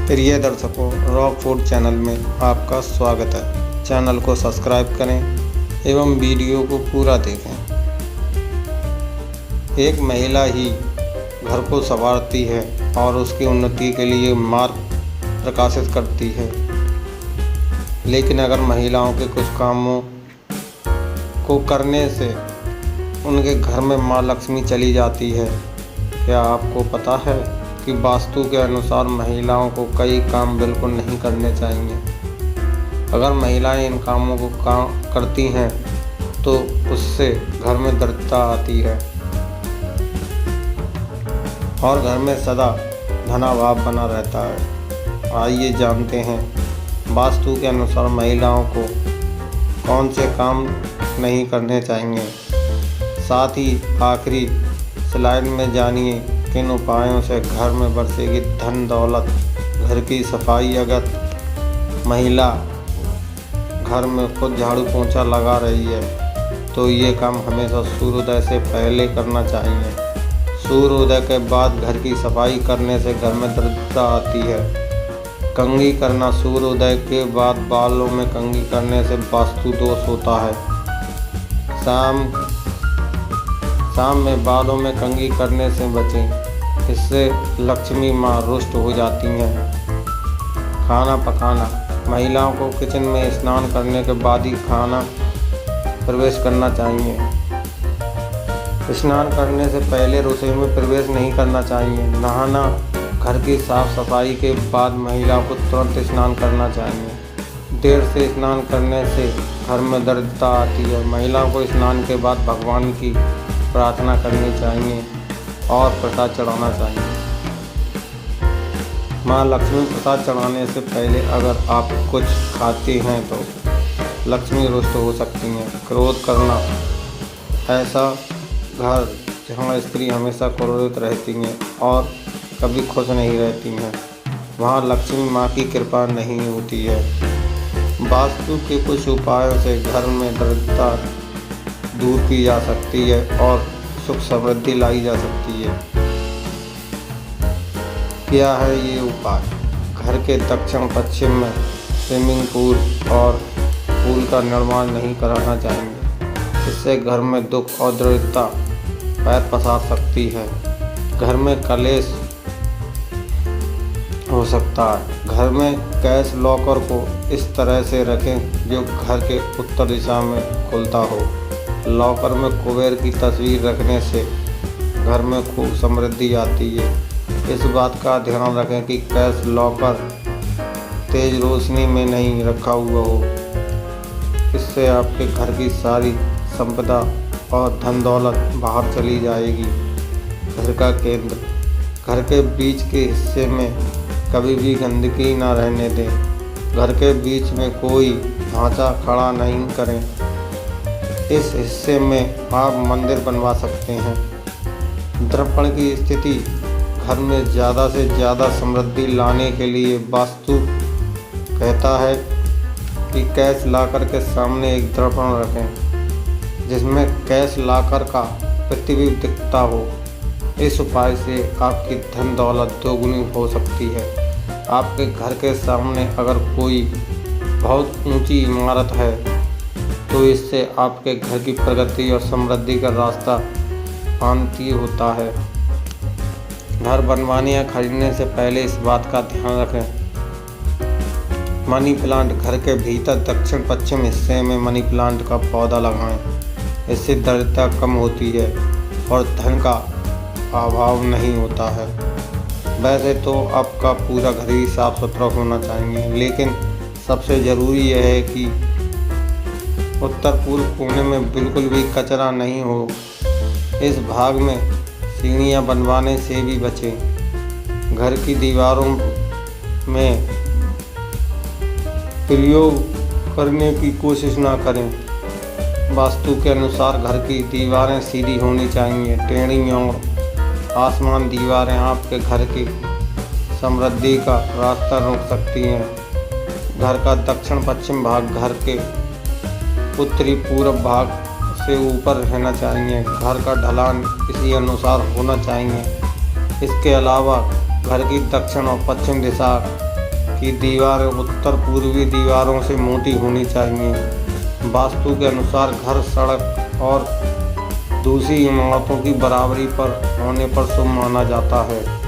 प्रिय दर्शकों, raw food channel में आपका स्वागत है। चैनल को सब्सक्राइब करें एवं वीडियो को पूरा देखें। एक महिला ही घर को संवारती है और उसकी उन्नति के लिए मार्ग प्रकाशित करती है। लेकिन अगर महिलाओं के कुछ कामों को करने से उनके घर में माँ लक्ष्मी चली जाती है। क्या आपको पता है कि वास्तु के अनुसार महिलाओं को कई काम बिल्कुल नहीं करने चाहिए। अगर महिलाएं इन कामों को करती हैं तो उससे घर में दरिद्रता आती है और घर में सदा धनाभाव बना रहता है। आइए जानते हैं वास्तु के अनुसार महिलाओं को कौन से काम नहीं करने चाहिए। साथ ही आखिरी स्लाइड में जानिए किन उपायों से घर में बरसेगी धन दौलत। घर की सफाई, अगर महिला घर में खुद झाड़ू पोंछा लगा रही है तो ये काम हमेशा सूर्योदय से पहले करना चाहिए। सूर्योदय के बाद घर की सफाई करने से घर में दरिद्रता आती है। कंघी करना, सूर्योदय के बाद बालों में कंघी करने से वास्तु दोष होता है। शाम में बालों में कंघी करने से बचें, इससे लक्ष्मी माँ रुष्ट हो जाती हैं। खाना पकाना, महिलाओं को किचन में स्नान करने के बाद ही खाना प्रवेश करना चाहिए। स्नान करने से पहले रसोई में प्रवेश नहीं करना चाहिए। नहाना, घर की साफ सफाई के बाद महिलाओं को तुरंत स्नान करना चाहिए। देर से स्नान करने से घर में दरिद्रता आती है। महिलाओं को स्नान के बाद भगवान की प्रार्थना करनी चाहिए और प्रसाद चढ़ाना चाहिए। माँ लक्ष्मी प्रसाद चढ़ाने से पहले अगर आप कुछ खाते हैं तो लक्ष्मी रुष्ट हो सकती हैं। क्रोध करना, ऐसा घर जहाँ स्त्री हमेशा क्रोधित रहती हैं और कभी खुश नहीं रहती हैं, वहाँ लक्ष्मी माँ की कृपा नहीं होती है। वास्तु के कुछ उपायों से घर में दरिद्रता दूर की जा सकती है और सुख समृद्धि लाई जा सकती है। क्या है ये उपाय? घर के दक्षिण पश्चिम में स्विमिंग पूल और पूल का निर्माण नहीं कराना चाहिए। इससे घर में दुख और दरिद्रता पैर पसार सकती है। घर में कलेश हो सकता है। घर में कैश लॉकर को इस तरह से रखें जो घर के उत्तर दिशा में खुलता हो। लॉकर में कुबेर की तस्वीर रखने से घर में खूब समृद्धि आती है। इस बात का ध्यान रखें कि कैश लॉकर तेज रोशनी में नहीं रखा हुआ हो। इससे आपके घर की सारी संपदा और धन दौलत बाहर चली जाएगी। घर का केंद्र, घर के बीच के हिस्से में कभी भी गंदगी न रहने दें। घर के बीच में कोई ढांचा खड़ा नहीं करें। इस हिस्से में आप मंदिर बनवा सकते हैं। दर्पण की स्थिति, घर में ज़्यादा से ज़्यादा समृद्धि लाने के लिए वास्तु कहता है कि कैश लाकर के सामने एक दर्पण रखें जिसमें कैश लाकर का प्रतिबिंब दिखता हो। इस उपाय से आपकी धन दौलत दोगुनी हो सकती है। आपके घर के सामने अगर कोई बहुत ऊंची इमारत है तो इससे आपके घर की प्रगति और समृद्धि का रास्ता शांति होता है। घर बनवाने या खरीदने से पहले इस बात का ध्यान रखें। मनी प्लांट, घर के भीतर दक्षिण पश्चिम हिस्से में मनी प्लांट का पौधा लगाएं। इससे दरिद्रता कम होती है और धन का अभाव नहीं होता है। वैसे तो आपका पूरा घर ही साफ सुथरा होना चाहिए, लेकिन सबसे ज़रूरी यह है कि उत्तर पूर्व कोने में बिल्कुल भी कचरा नहीं हो। इस भाग में सीढ़ियाँ बनवाने से भी बचें। घर की दीवारों में प्रयोग करने की कोशिश ना करें। वास्तु के अनुसार घर की दीवारें सीधी होनी चाहिए। टेढ़ी और आसमान दीवारें आपके घर की समृद्धि का रास्ता रोक सकती हैं। घर का दक्षिण पश्चिम भाग घर के उत्तरी पूर्व भाग से ऊपर रहना चाहिए। घर का ढलान इसी अनुसार होना चाहिए। इसके अलावा घर की दक्षिण और पश्चिम दिशा कि दीवारें उत्तर पूर्वी दीवारों से मोटी होनी चाहिए। वास्तु के अनुसार घर सड़क और दूसरी इमारतों की बराबरी पर होने पर शुभ माना जाता है।